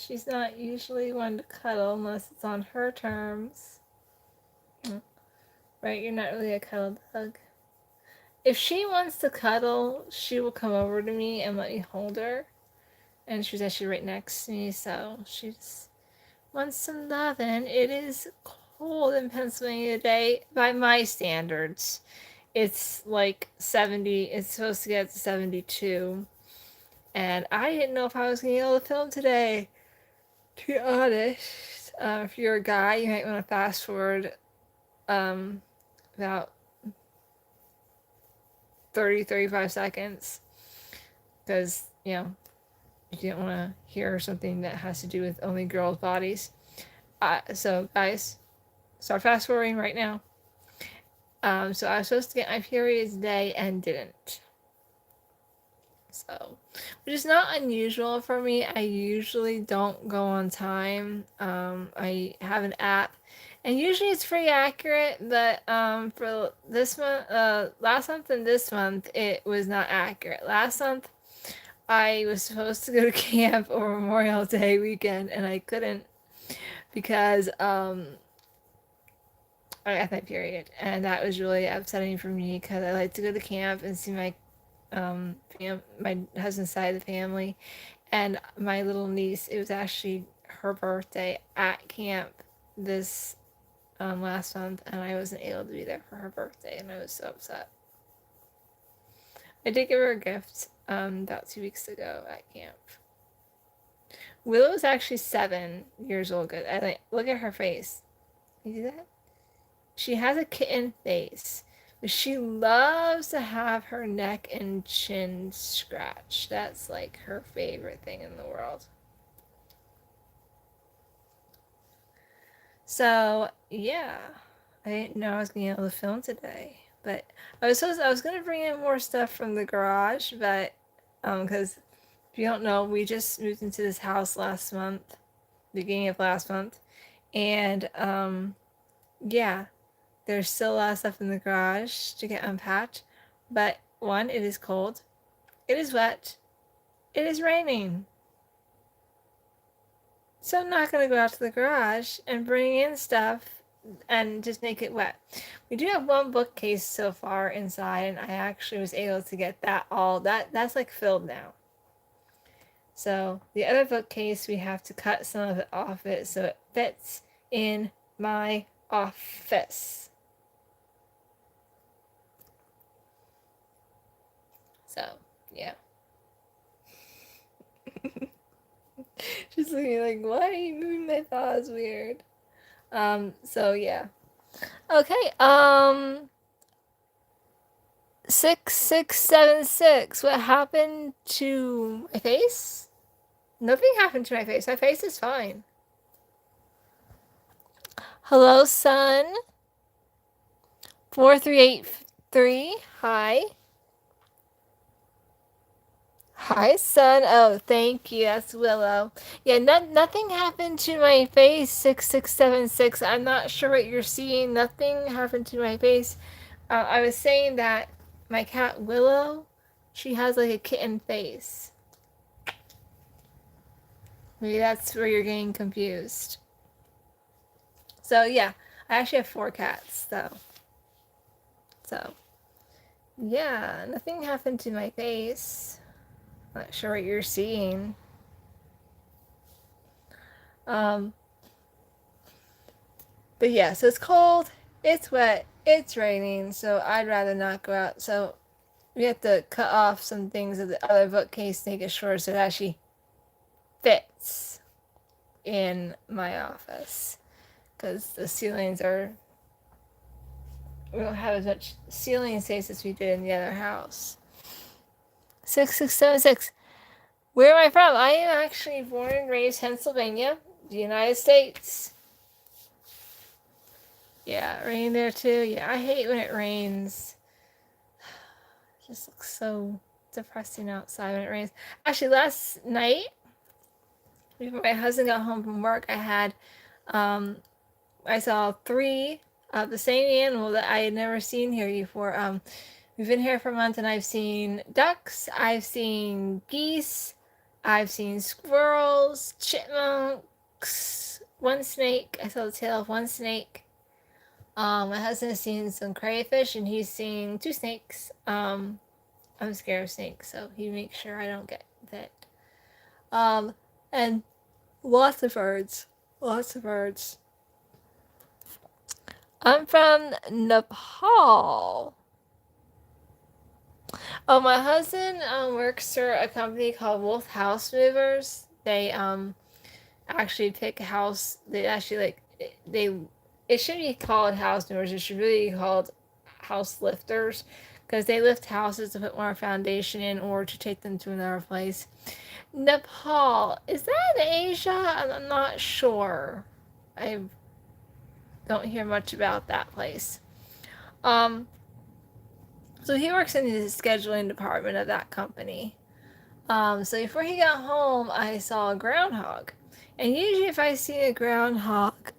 She's not usually one to cuddle unless it's on her terms. Right? You're not really a cuddle dog. If she wants to cuddle, she will come over to me and let me hold her. And she's actually right next to me, so she just wants some loving. It is cold in Pennsylvania today by my standards. It's like 70. It's supposed to get to 72. And I didn't know if I was going to be able to film today. To be honest, if you're a guy, you might want to fast forward about 35 seconds. Because, you don't want to hear something that has to do with only girls' bodies. So, guys, start fast forwarding right now. So I was supposed to get my periods today and didn't. So, which is not unusual for me. I usually don't go on time. I have an app, and usually it's pretty accurate. But for this month, last month and this month, it was not accurate. Last month, I was supposed to go to camp over Memorial Day weekend, and I couldn't because I got my period, and that was really upsetting for me because I like to go to camp and see my my husband's side of the family, and my little niece. It was actually her birthday at camp this last month, and I wasn't able to be there for her birthday, and I was so upset. I did give her a gift about 2 weeks ago at camp. Willow's actually 7 years old. Good. Look at her face. Can you see that? She has a kitten face, but she loves to have her neck and chin scratched. That's like her favorite thing in the world. So yeah, I didn't know I was gonna be able to film today, but I was gonna bring in more stuff from the garage, but because if you don't know, we just moved into this house last month, beginning of last month, and yeah. There's still a lot of stuff in the garage to get unpacked, but one, it is cold, it is wet, it is raining. So I'm not going to go out to the garage and bring in stuff and just make it wet. We do have one bookcase so far inside, and I actually was able to get that's like filled now. So the other bookcase, we have to cut some of it off it so it fits in my office. So, yeah. She's looking like, why are you moving my paws weird? So yeah. Okay, 6676. What happened to my face? Nothing happened to my face. My face is fine. Hello, son. 4383. Hi. Hi, son. Oh, thank you. That's Willow. Yeah, nothing happened to my face. 6676. I'm not sure what you're seeing. Nothing happened to my face. I was saying that my cat Willow, she has like a kitten face. Maybe that's where you're getting confused. So yeah, I actually have 4 cats though. So yeah, nothing happened to my face. Not sure what you're seeing. But yeah, so it's cold, it's wet, it's raining, so I'd rather not go out. So we have to cut off some things of the other bookcase to make it shorter so it actually fits in my office. Because the ceilings are, we don't have as much ceiling space as we did in the other house. 6676. Where am I from? I am actually born and raised Pennsylvania, the United States. Yeah, rain there too. Yeah, I hate when it rains. It just looks so depressing outside when it rains. Actually, last night, before my husband got home from work, I saw 3 of the same animal that I had never seen here before. We've been here for a month, and I've seen ducks, I've seen geese, I've seen squirrels, chipmunks, one snake. I saw the tail of one snake. My husband has seen some crayfish, and he's seen two snakes. I'm scared of snakes, so he makes sure I don't get bit. And lots of birds. Lots of birds. I'm from Nepal. Oh, my husband works for a company called Wolf House Movers. They actually pick a house. They actually they. It shouldn't be called house movers. It should really be called house lifters, because they lift houses to put more foundation in or to take them to another place. Nepal, is that in Asia? I'm not sure. I don't hear much about that place. Um, so he works in the scheduling department of that company. So before he got home, I saw a groundhog. And usually, if I see a groundhog,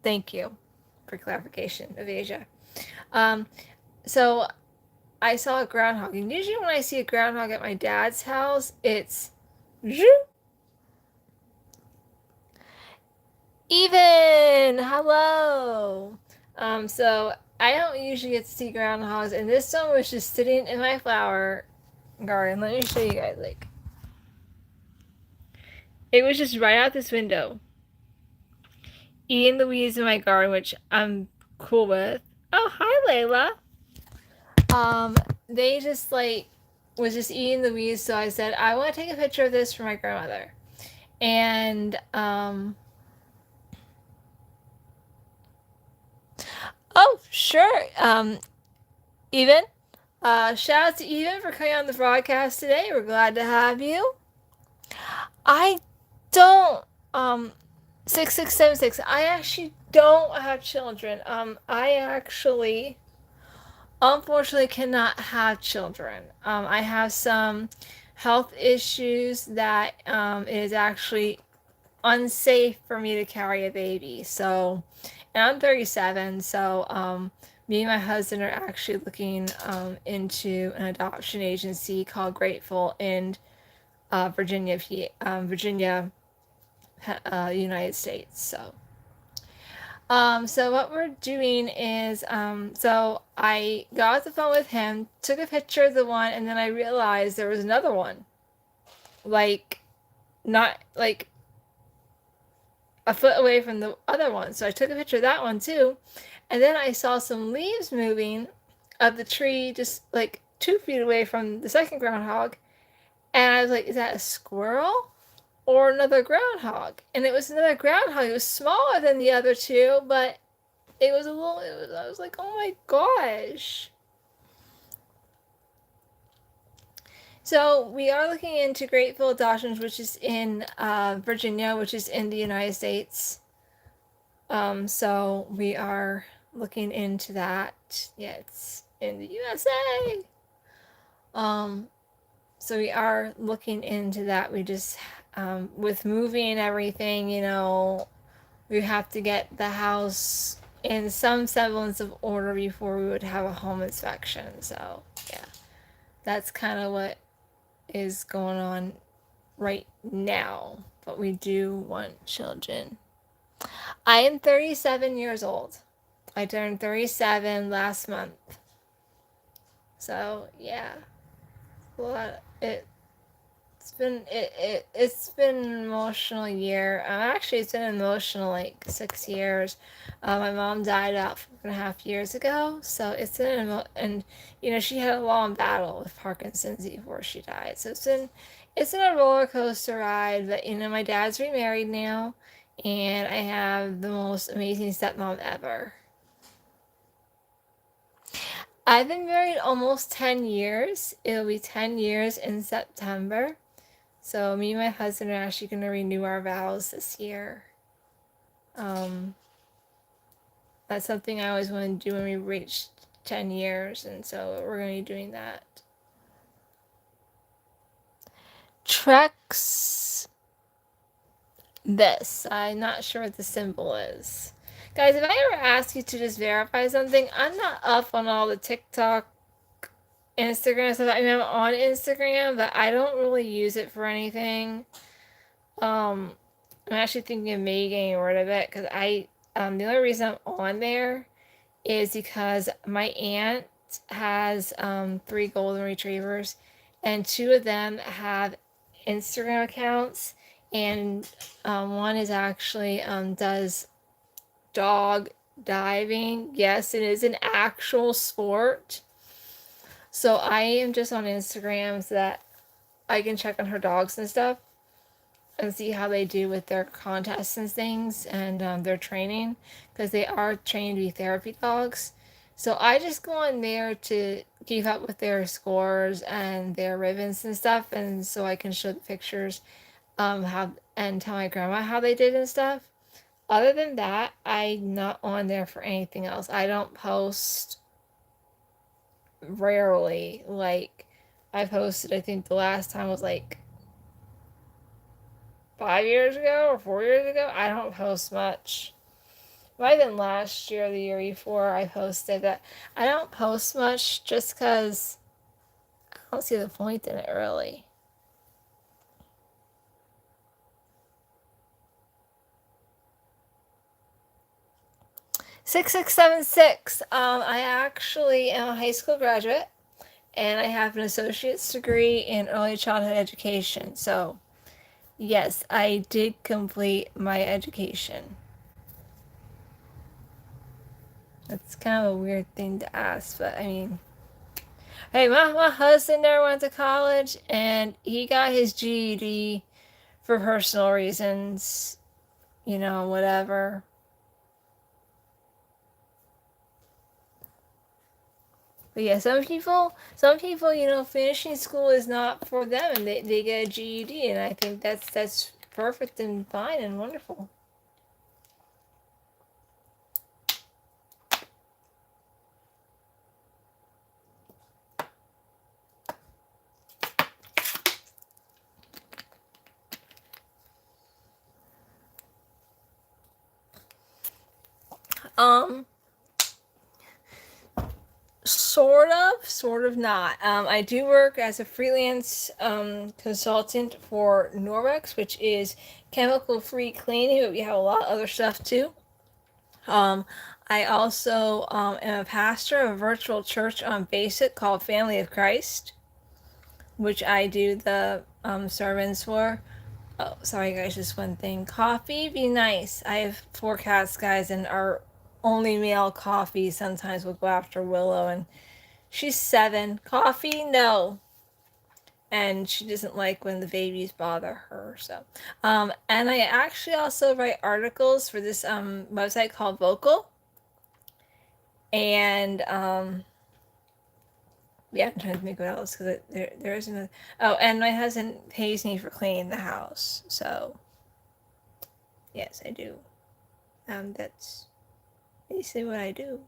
thank you for clarification of Asia. So I saw a groundhog, and usually when I see a groundhog at my dad's house, it's even. Hello. So I don't usually get to see groundhogs, and this one was just sitting in my flower garden. Let me show you guys. Like, it was just right out this window, eating the weeds in my garden, which I'm cool with. Oh, hi, Layla. They just was just eating the weeds, so I said I want to take a picture of this for my grandmother, and oh, sure. Even. Shout out to Even for coming on the broadcast today. We're glad to have you. I don't 6676. I actually don't have children. I actually unfortunately cannot have children. I have some health issues that it is actually unsafe for me to carry a baby. So, and I'm 37, so me and my husband are actually looking into an adoption agency called Grateful in Virginia, United States. So what we're doing is, so I got off the phone with him, took a picture of the one, and then I realized there was another one, not a foot away from the other one. So I took a picture of that one too, and then I saw some leaves moving of the tree, just 2 feet away from the second groundhog, and I was like, "Is that a squirrel?" Or another groundhog, and it was another groundhog. It was smaller than the other two, but it was a little. I was like, oh my gosh. So we are looking into Grateful Adoptions, which is in Virginia, which is in the United States. So we are looking into that. Yeah, it's in the USA. So we are looking into that. We just with moving and everything, we have to get the house in some semblance of order before we would have a home inspection. So, yeah, that's kind of what is going on right now. But we do want children. I am 37 years old. I turned 37 last month. So, yeah. Well, it's been an emotional year. Actually, it's been emotional 6 years. My mom died about 4.5 years ago, so it's been and she had a long battle with Parkinson's before she died. So it's been a roller coaster ride. But my dad's remarried now, and I have the most amazing stepmom ever. I've been married almost 10 years. It'll be 10 years in September. So me and my husband are actually going to renew our vows this year. That's something I always wanted to do when we reached 10 years, and so we're going to be doing that. Trex this. I'm not sure what the symbol is. Guys, if I ever ask you to just verify something, I'm not up on all the TikTok Instagram stuff. I mean, I'm on Instagram, but I don't really use it for anything. I'm actually thinking of maybe getting rid of it because the only reason I'm on there is because my aunt has three golden retrievers, and two of them have Instagram accounts, and one is actually does dog diving. Yes, it is an actual sport. So I am just on Instagram so that I can check on her dogs and stuff and see how they do with their contests and things and their training because they are trained to be therapy dogs. So I just go on there to keep up with their scores and their ribbons and stuff, and so I can show the pictures, how and tell my grandma how they did and stuff. Other than that, I'm not on there for anything else. I don't post rarely. Like I posted, I think the last time was like 5 years ago or 4 years ago. I don't post much. Might have been last year or the year before I posted that. I don't post much just because I don't see the point in it really. Six. I actually am a high school graduate and I have an associate's degree in early childhood education. So, yes, I did complete my education. That's kind of a weird thing to ask, but I mean, hey, my husband never went to college and he got his GED for personal reasons, whatever. But yeah, some people, finishing school is not for them, and they get a GED, and I think that's perfect and fine and wonderful. Um, sort of not. I do work as a freelance consultant for Norwex, which is chemical-free cleaning, but we have a lot of other stuff too. Um, I also am a pastor of a virtual church on Basic called Family of Christ, which I do the sermons for. Oh, sorry guys, just one thing. Coffee, be nice. I have four cats, guys, and our only male Coffee sometimes will go after Willow, and she's 7. Coffee, no. And she doesn't like when the babies bother her. So, and I actually also write articles for this website called Vocal, and yeah, I'm trying to think what else because there isn't a. Oh, and my husband pays me for cleaning the house, so yes, I do. That's basically what I do.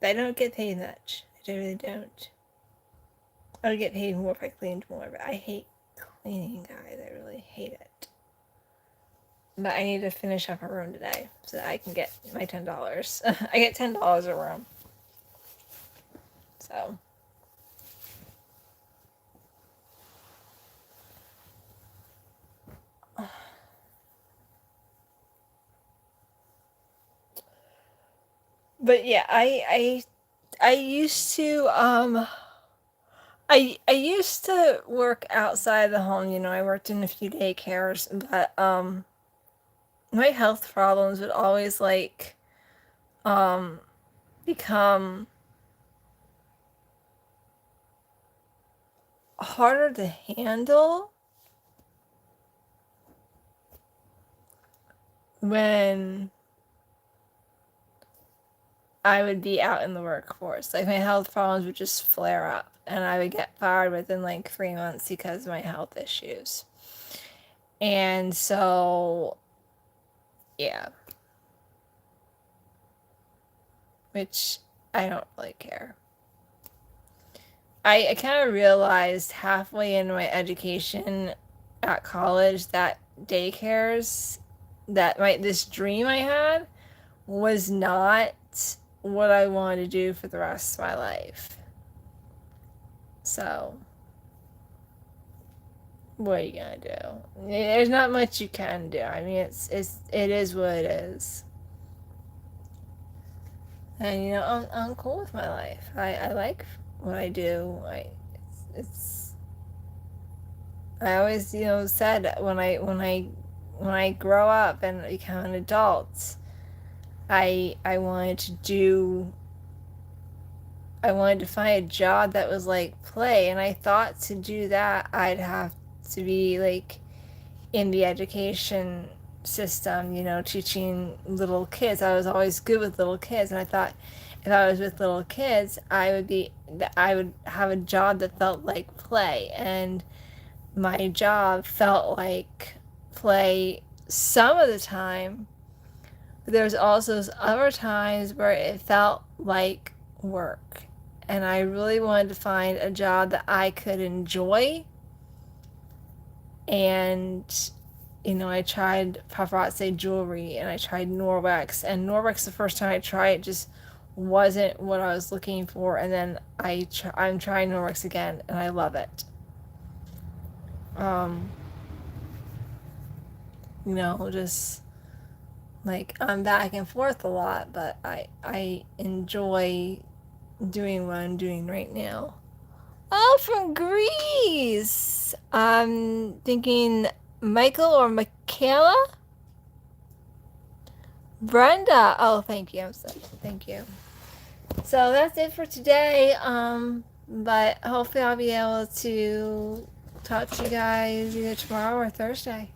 But I don't get paid much. I really don't. I would get paid more if I cleaned more, but I hate cleaning, guys. I really hate it. But I need to finish up a room today so that I can get my $10. I get $10 a room. So. But yeah, I used to I used to work outside the home, I worked in a few daycares, but my health problems would always um become harder to handle when I would be out in the workforce. Like my health problems would just flare up and I would get fired within like 3 months because of my health issues. And so, yeah. Which I don't really care. I kind of realized halfway into my education at college that daycares, this dream I had was not what I want to do for the rest of my life. So, what are you gonna do? There's not much you can do. I mean, it is what it is. And you know, I'm cool with my life. I like what I do. It's I always, you know, said when I grow up and become an adult, I wanted to do I wanted to find a job that was like play, and I thought to do that I'd have to be like in the education system, you know, teaching little kids. I was always good with little kids, and I thought if I was with little kids, I would have a job that felt like play, and my job felt like play some of the time. But there's also other times where it felt like work. And I really wanted to find a job that I could enjoy. And, you know, I tried paparazzi jewelry and I tried Norwex. And Norwex, the first time I tried it, just wasn't what I was looking for. And then I'm trying Norwex again and I love it. You know, just like I'm back and forth a lot, but I enjoy doing what I'm doing right now. Oh, from Greece. I'm thinking Michael or Michaela. Brenda. Oh, thank you. Thank you. So that's it for today. But hopefully I'll be able to talk to you guys either tomorrow or Thursday.